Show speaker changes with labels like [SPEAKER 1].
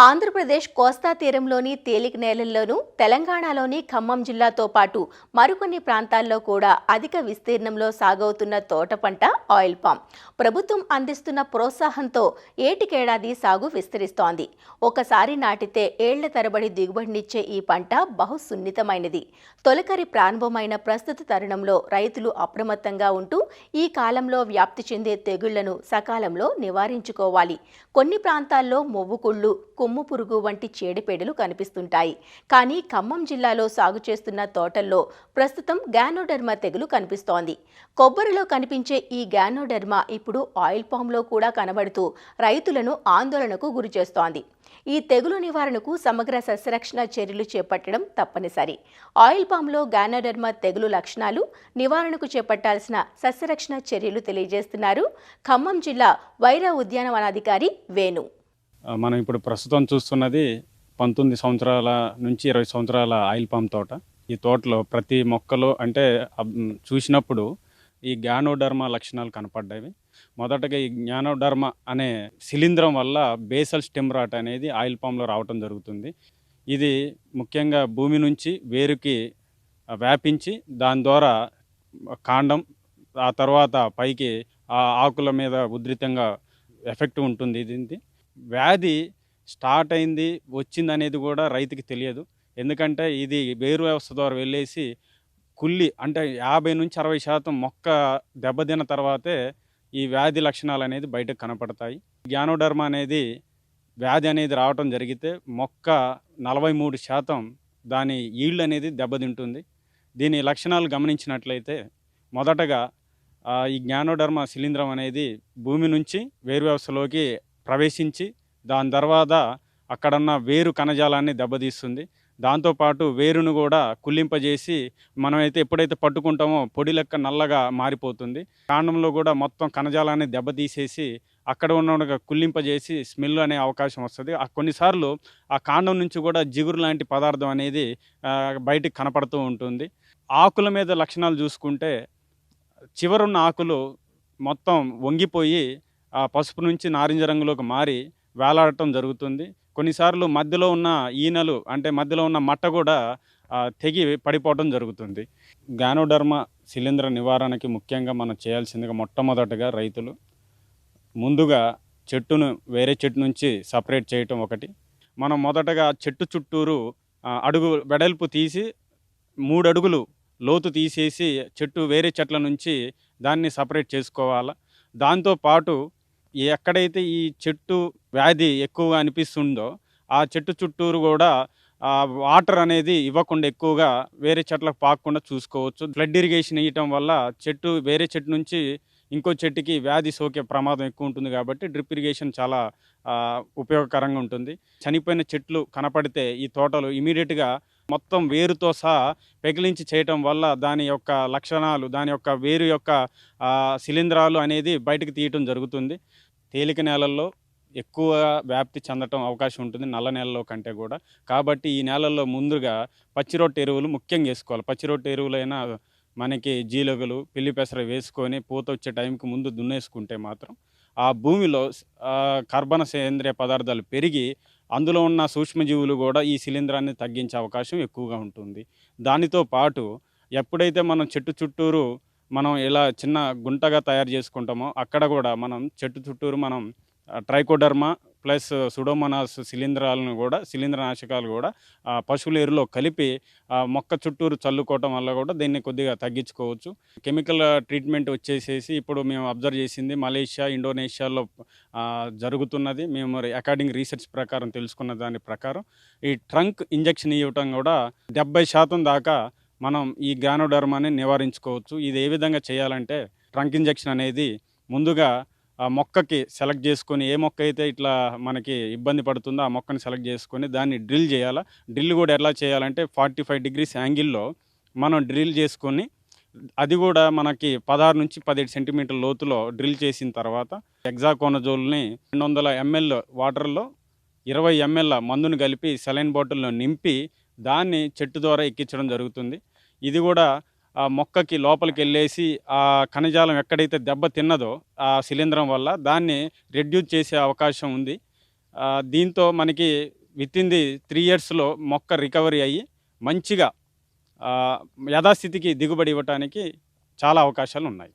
[SPEAKER 1] ఆంధ్రప్రదేశ్ కోస్తా తీరంలోని తేలిక నేలల్లోనూ తెలంగాణలోని ఖమ్మం జిల్లాతో పాటు మరికొన్ని ప్రాంతాల్లో కూడా అధిక విస్తీర్ణంలో సాగవుతున్న తోట పంట ఆయిల్ పామ్. ప్రభుత్వం అందిస్తున్న ప్రోత్సాహంతో ఏటికేడాది సాగు విస్తరిస్తోంది. ఒకసారి నాటితే ఏళ్ల తరబడి దిగుబడినిచ్చే ఈ పంట బహు సున్నితమైనది. తొలకరి ప్రారంభమైన ప్రస్తుత తరుణంలో రైతులు అప్రమత్తంగా ఉంటూ ఈ కాలంలో వ్యాప్తి చెందే తెగుళ్లను సకాలంలో నివారించుకోవాలి. కొన్ని ప్రాంతాల్లో మొవ్వుకుళ్ళు, కొమ్ము పురుగు వంటి చీడపీడలు కనిపిస్తుంటాయి. కానీ ఖమ్మం జిల్లాలో సాగు చేస్తున్న తోటల్లో ప్రస్తుతం గ్యానోడెర్మా తెగులు కనిపిస్తోంది. కొబ్బరిలో కనిపించే ఈ గ్యానోడెర్మా ఇప్పుడు ఆయిల్ పామ్లో కూడా కనబడుతూ రైతులను ఆందోళనకు గురిచేస్తోంది. ఈ తెగులు నివారణకు సమగ్ర సస్యరక్షణ చర్యలు చేపట్టడం తప్పనిసరి. ఆయిల్ పామ్లో గ్యానోడెర్మా తెగులు లక్షణాలు, నివారణకు చేపట్టాల్సిన సస్యరక్షణ చర్యలు తెలియజేస్తున్నారు ఖమ్మం జిల్లా వైరా ఉద్యానవనాధికారి వేణు.
[SPEAKER 2] మనం ఇప్పుడు ప్రస్తుతం చూస్తున్నది 19 సంవత్సరాల నుంచి 20 సంవత్సరాల ఆయిల్ పామ్ తోట. ఈ తోటలో ప్రతి మొక్కలో అంటే చూసినప్పుడు ఈ గ్యానోడర్మా లక్షణాలు కనపడ్డాయి. మొదటగా ఈ గ్యానోడర్మా అనే శిలీంధ్రం వల్ల బేసల్ స్టెమ్ రాట్ అనేది ఆయిల్ పామ్లో రావటం జరుగుతుంది. ఇది ముఖ్యంగా భూమి నుంచి వేరుకి వ్యాపించి దాని ద్వారా కాండం, ఆ తర్వాత పైకి ఆ ఆకుల మీద ఉధృతంగా ఎఫెక్ట్ ఉంటుంది. ఇది వ్యాధి స్టార్ట్ అయింది, వచ్చింది అనేది కూడా రైతుకి తెలియదు. ఎందుకంటే ఇది వేరు వ్యవస్థ ద్వారా వెళ్ళేసి కుళ్ళి అంటే 50-60% మొక్క దెబ్బతిన్న తర్వాతే ఈ వ్యాధి లక్షణాలు అనేది బయటకు కనపడతాయి. గ్యానోడర్మా అనేది వ్యాధి అనేది రావటం జరిగితే మొక్క 43% దాని ఈల్డ్ అనేది దెబ్బతింటుంది. దీని లక్షణాలు గమనించినట్లయితే మొదటగా ఈ గ్యానోడర్మా శిలీంధ్రం అనేది భూమి నుంచి వేరు వ్యవస్థలోకి ప్రవేశించి దాని తర్వాత అక్కడున్న వేరు కణజాలాన్ని దెబ్బతీస్తుంది. దాంతోపాటు వేరును కూడా కుళ్ళింపజేసి మనమైతే ఎప్పుడైతే పట్టుకుంటామో పొడి లెక్క నల్లగా మారిపోతుంది. కాండంలో కూడా మొత్తం కణజాలాన్ని దెబ్బతీసేసి అక్కడ ఉన్న కుళ్ళింపజేసి స్మెల్ అనే అవకాశం వస్తుంది. కొన్నిసార్లు ఆ కాండం నుంచి కూడా జిగురు లాంటి పదార్థం అనేది బయటికి కనపడుతూ ఉంటుంది. ఆకుల మీద లక్షణాలు చూసుకుంటే చివరున్న ఆకులు మొత్తం వంగిపోయి ఆ పసుపు నుంచి నారింజ రంగులోకి మారి వేలాడటం జరుగుతుంది. కొన్నిసార్లు మధ్యలో ఉన్న ఈనెలు అంటే మధ్యలో ఉన్న మట్ట కూడా తెగి పడిపోవడం జరుగుతుంది. గ్యానోడర్మా శిలీంధ్ర నివారణకి ముఖ్యంగా మనం చేయాల్సిందిగా మొట్టమొదటగా రైతులు ముందుగా చెట్టును వేరే చెట్టు నుంచి సపరేట్ చేయటం ఒకటి. మనం మొదటగా చెట్టు చుట్టూరు అడుగు వెడల్పు తీసి 3 అడుగులు లోతు తీసేసి చెట్టు వేరే చెట్ల నుంచి దాన్ని సపరేట్ చేసుకోవాలి. దాంతోపాటు ఎక్కడైతే ఈ చెట్టు వ్యాధి ఎక్కువగా అనిపిస్తుందో ఆ చెట్టు చుట్టూరు కూడా వాటర్ అనేది ఇవ్వకుండా ఎక్కువగా వేరే చెట్లకు పాకకుండా చూసుకోవచ్చు. ఫ్లడ్ ఇరిగేషన్ ఇవ్వటం వల్ల చెట్టు వేరే చెట్టు నుంచి ఇంకో చెట్టుకి వ్యాధి సోకే ప్రమాదం ఎక్కువ ఉంటుంది. కాబట్టి డ్రిప్ ఇరిగేషన్ చాలా ఉపయోగకరంగా ఉంటుంది. చనిపోయిన చెట్లు కనపడితే ఈ తోటలు ఇమీడియట్గా మొత్తం వేరుతో సహా పెకిలించి చేయటం వల్ల దాని యొక్క లక్షణాలు, దాని యొక్క వేరు యొక్క శిలీంధ్రాలు అనేది బయటకు తీయటం జరుగుతుంది. తేలిక నేలల్లో ఎక్కువ వ్యాప్తి చెందటం అవకాశం ఉంటుంది నల్ల నేలలో కంటే కూడా. కాబట్టి ఈ నేలల్లో ముందుగా పచ్చిరొట్టు ఎరువులు ముఖ్యంగా వేసుకోవాలి. పచ్చిరొట్టు ఎరువులైనా మనకి జీలగలు, పిల్లి పెసర వేసుకొని పూత వచ్చే టైంకి ముందు దున్నేసుకుంటే మాత్రం ఆ భూమిలో కర్బన సేంద్రియ పదార్థాలు పెరిగి అందులో ఉన్న సూక్ష్మజీవులు కూడా ఈ శిలీంధ్రాన్ని తగ్గించే అవకాశం ఎక్కువగా ఉంటుంది. దానితో పాటు ఎప్పుడైతే మనం చెట్టు చుట్టూరు మనం ఇలా చిన్న గుంటగా తయారు చేసుకుంటామో అక్కడ కూడా మనం చెట్టు చుట్టూరు మనం ట్రైకోడర్మా ప్లస్ సుడోమోనాస్ శిలీంధ్రాలను కూడా శిలీంద్రనాశకాలు కూడా పశువుల ఎరువులో కలిపి మొక్క చుట్టూరు చల్లుకోవటం వల్ల కూడా దీన్ని కొద్దిగా తగ్గించుకోవచ్చు. కెమికల్ ట్రీట్మెంట్ వచ్చేసేసి ఇప్పుడు మేము అబ్జర్వ్ చేసింది మలేషియా, ఇండోనేషియాలో జరుగుతున్నది. మేము అకార్డింగ్ రీసెర్చ్ ప్రకారం తెలుసుకున్న దాని ప్రకారం ఈ ట్రంక్ ఇంజెక్షన్ ఇవ్వటం కూడా 70% దాకా మనం ఈ గ్యానోడర్మాని నివారించుకోవచ్చు. ఇది ఏ విధంగా చేయాలంటే ట్రంక్ ఇంజెక్షన్ అనేది ముందుగా ఆ మొక్కకి సెలెక్ట్ చేసుకొని ఏ మొక్క అయితే ఇట్లా మనకి ఇబ్బంది పడుతుందో ఆ మొక్కని సెలెక్ట్ చేసుకొని దాన్ని డ్రిల్ చేయాలి. డ్రిల్ కూడా ఎలా చేయాలంటే 45 degrees యాంగిల్లో మనం డ్రిల్ చేసుకొని అది కూడా మనకి 16-17 సెంటీమీటర్ల లోతులో డ్రిల్ చేసిన తర్వాత హెక్సాకోనజోల్ని 200 ml వాటర్లో 20 ml మందును కలిపి సెలైన్ బాటిల్లో నింపి దాన్ని చెట్టు ద్వారా ఎక్కించడం జరుగుతుంది. ఇది కూడా ఆ మొక్కకి లోపలికి వెళ్ళేసి ఆ కణజాలం ఎక్కడైతే దెబ్బ తిన్నదో ఆ శిలీంధ్రం వల్ల దాన్ని రెడ్యూస్ చేసే అవకాశం ఉంది. దీంతో మనకి వితిన్ ది 3 ఇయర్స్లో మొక్క రికవరీ అయ్యి మంచిగా యథాస్థితికి దిగుబడి ఇవ్వటానికి చాలా అవకాశాలు ఉన్నాయి.